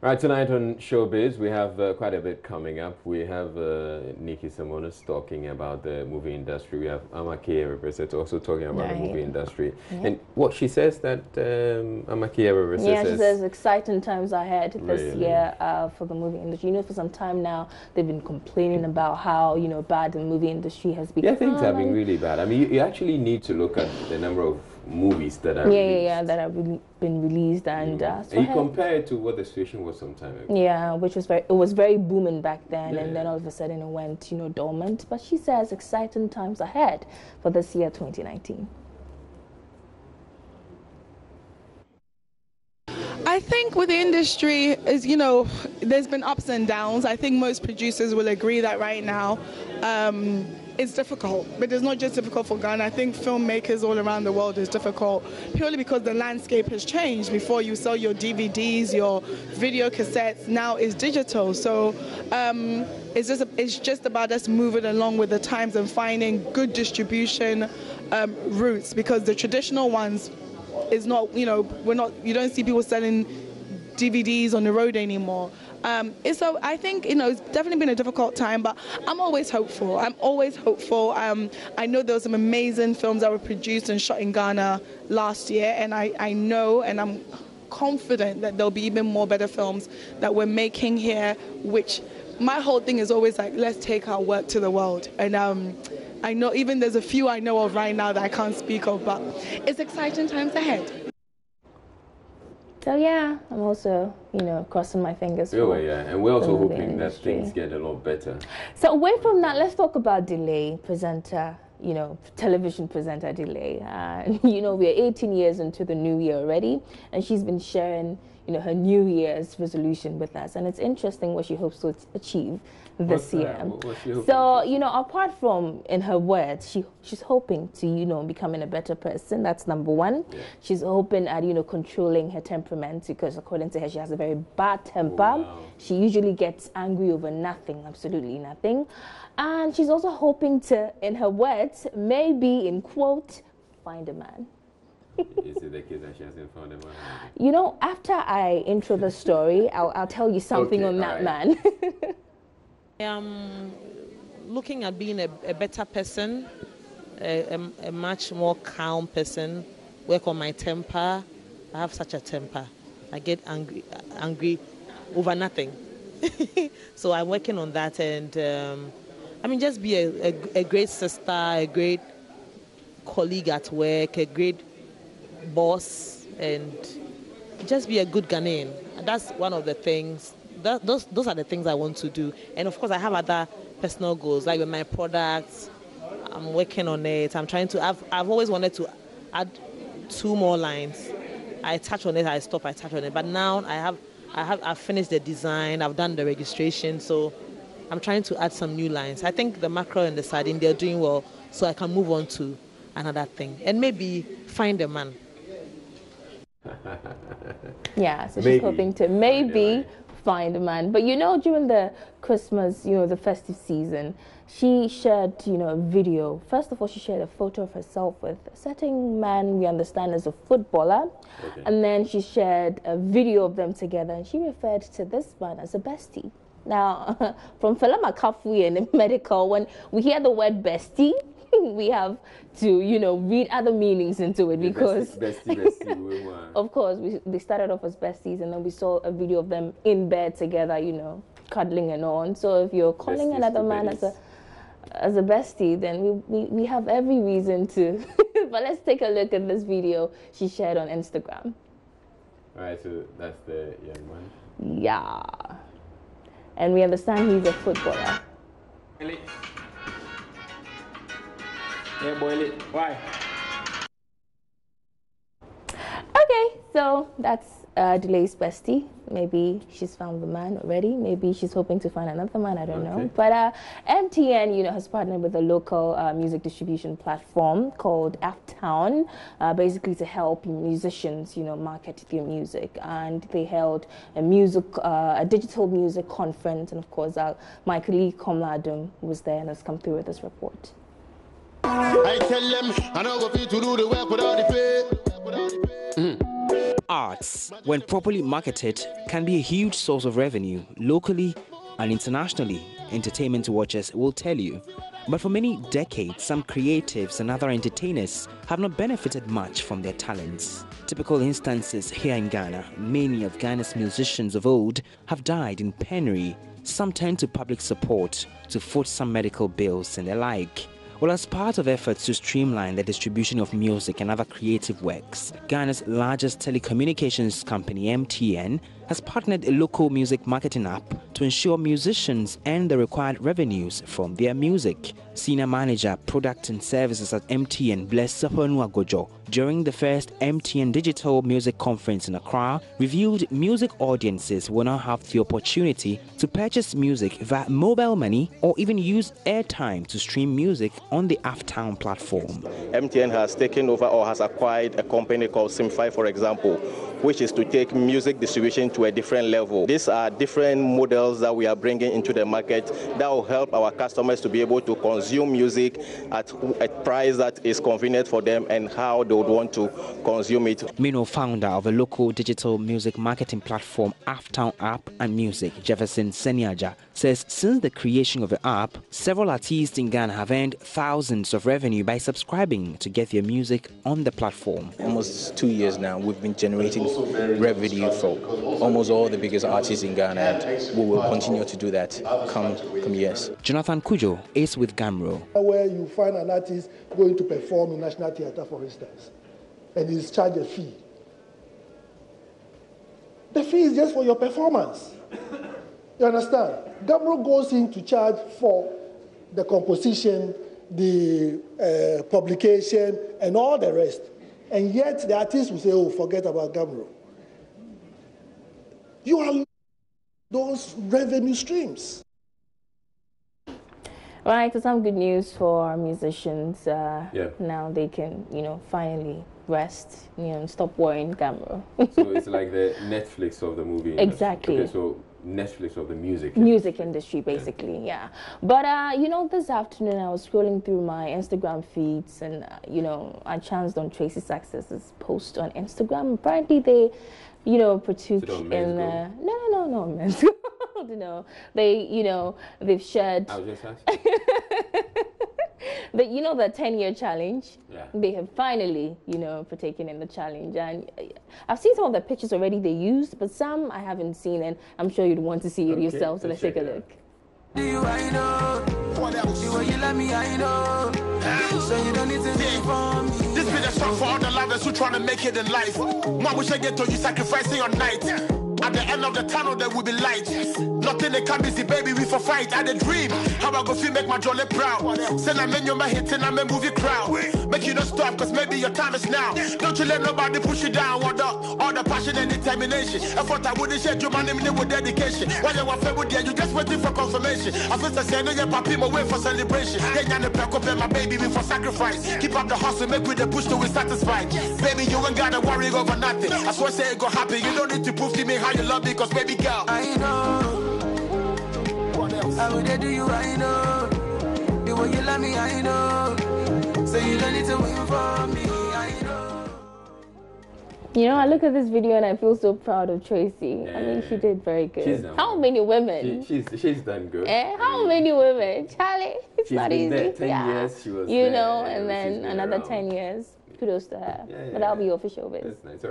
Right, tonight on Showbiz, we have quite a bit coming up. We have Nikki Simonis talking about the movie industry. We have Amakia Represent also talking about the movie industry. Yeah. And what she says that Amakia Represent she says exciting times ahead this year for the movie industry. You know, for some time now, they've been complaining about how, you know, bad the movie industry has become. Yeah, things have been really bad. I mean, you actually need to look at the number of movies that are released. That have been released, and so you compare it to what the situation was some time ago. Yeah, which was very booming back then, and then all of a sudden it went, you know, dormant. But she says exciting times ahead for this year, 2019. I think with the industry is, you know, there's been ups and downs. I think most producers will agree that right now it's difficult, but it's not just difficult for Ghana. I think filmmakers all around the world is difficult purely because the landscape has changed. Before, you sell your DVDs, your video cassettes, now it's digital. So it's just about us moving along with the times and finding good distribution routes, because the traditional ones is not, you know, you don't see people selling DVDs on the road anymore. So I think, you know, it's definitely been a difficult time, but I'm always hopeful. I'm always hopeful. I know there were some amazing films that were produced and shot in Ghana last year, and I know and I'm confident that there'll be even more better films that we're making here, which my whole thing is always like, let's take our work to the world. And I know even there's a few I know of right now that I can't speak of, but it's exciting times ahead. So yeah, I'm also, you know, crossing my fingers. And we're also hoping that things get a lot better. So away from that, let's talk about delay presenter, you know, television presenter delay. You know, we're 18 years into the new year already, and she's been sharing, you know, her New Year's resolution with us, and it's interesting what she hopes to achieve this year. So, you know, apart from, in her words, she's hoping to, you know, becoming a better person. That's number one. Yeah. She's hoping at, you know, controlling her temperament, because according to her, she has a very bad temper. Oh, wow. She usually gets angry over nothing, absolutely nothing. And she's also hoping to, in her words, maybe, in quote, find a man. Is it the case that she hasn't found a man? You know, after I intro the story, I'll tell you something on that man. I am looking at being a better person, a much more calm person, work on my temper. I have such a temper. I get angry over nothing. So I'm working on that, and I mean, just be a great sister, a great colleague at work, a great boss, and just be a good Ghanaian. And that's one of the things. Those are the things I want to do. And of course, I have other personal goals, like with my products. I'm working on it. I'm trying to. I've always wanted to add 2 more lines. I touch on it, I stop, I touch on it. But now I've finished the design. I've done the registration. So I'm trying to add some new lines. I think the mackerel and the sardine, they're doing well, so I can move on to another thing and maybe find a man. Yeah, so she's hoping to maybe find a man. But you know, during the Christmas, you know, the festive season, she shared, you know, a video. First of all, she shared a photo of herself with a certain man we understand as a footballer. Okay. And then she shared a video of them together, and she referred to this man as a bestie. Now, from Fela Makafui and medical, when we hear the word bestie, we have to, you know, read other meanings into it, because bestie. Of course, they started off as besties, and then we saw a video of them in bed together, you know, cuddling and on. So if you're calling another man as a bestie, then we have every reason to. But let's take a look at this video she shared on Instagram. All right, so that's the young man. Yeah, and we understand he's a footballer. Yeah, boil it. Why? Okay, so that's Delay's bestie. Maybe she's found the man already. Maybe she's hoping to find another man. I don't know. But MTN, you know, has partnered with a local music distribution platform called Uptown, basically to help musicians, you know, market their music. And they held a digital music conference, and of course, my colleague Komladum was there and has come through with this report. I tell them I don't go fit to do the work without the pay. arts, when properly marketed, can be a huge source of revenue locally and internationally, entertainment watchers will tell you. But for many decades, some creatives and other entertainers have not benefited much from their talents. Typical instances here in Ghana, many of Ghana's musicians of old have died in penury. Some turn to public support to foot some medical bills and the like. Well, as part of efforts to streamline the distribution of music and other creative works, Ghana's largest telecommunications company, MTN, has partnered a local music marketing app to ensure musicians earn the required revenues from their music. Senior Manager, Product and Services at MTN, Bless Saponu Agojo, during the first MTN Digital Music Conference in Accra, revealed music audiences will now have the opportunity to purchase music via mobile money or even use airtime to stream music on the Aftown platform. MTN has taken over or has acquired a company called Simfy, for example, which is to take music distribution to a different level. These are different models that we are bringing into the market that will help our customers to be able to consume music at a price that is convenient for them and how they would want to consume it. Mino, founder of a local digital music marketing platform, Aftown App and Music, Jefferson Seniaja, says since the creation of the app, several artists in Ghana have earned thousands of revenue by subscribing to get their music on the platform. Almost 2 years now, we've been generating revenue for almost all the biggest artists in Ghana, and we will continue to do that come years. Jonathan Kujo is with Gamro. Where you find an artist going to perform in National Theatre, for instance, and he's charged a fee. The fee is just for your performance. You understand? Gamro goes in to charge for the composition, the publication, and all the rest. And yet the artist will say, oh, forget about Gamro. You are those revenue streams. Right, so some good news for our musicians. Now they can, finally rest, and stop worrying Gamro. So it's like the Netflix of the movie industry. Exactly. Okay, so Netflix of the music industry, basically, yeah. But this afternoon I was scrolling through my Instagram feeds, and I chanced on Tracy Success's post on Instagram. Apparently they partook in no men's gold. No, they've shared. I was just asking. But the 10-year challenge, yeah. They have finally, partaken in the challenge. And I've seen some of the pictures already they used, but some I haven't seen, and I'm sure you'd want to see it yourself, so let's take a look. Do you I know? What else? The way you let me, I know. So you don't need to be for me. This be the song for all the lovers who trying to make it in life. Mom, wish I get to you sacrificing your night. At the end of the tunnel, there will be light. Nothing they can busy, baby, we for fight. I the dream. How I go feel make my jolly proud. Send a menu, my hit, and I'm a movie crowd. Make you not stop, cause maybe your time is now. Don't you let nobody push you down. All the passion and determination. I thought I wouldn't share your money with dedication. While you were fair with you just waiting for confirmation. I first I said, no, you're papi, my way for celebration. Then you're pack up my baby, we for sacrifice. Keep up the hustle, make with the push till we satisfied. Baby, you ain't gotta worry over nothing. I swear, say it go happen. You don't need to prove to me how you love me, cause baby girl, I know. What else? I would do you, I know. The way you love me, I know. So you don't need to wait for me, I know. I look at this video and I feel so proud of Tracy. I mean, she did very good. How many women? She's done good. How many women? Charlie, it's not easy. There 10 years she was there, and then another 10 years. Kudos to her. But that'll be official, Biz. That's nice.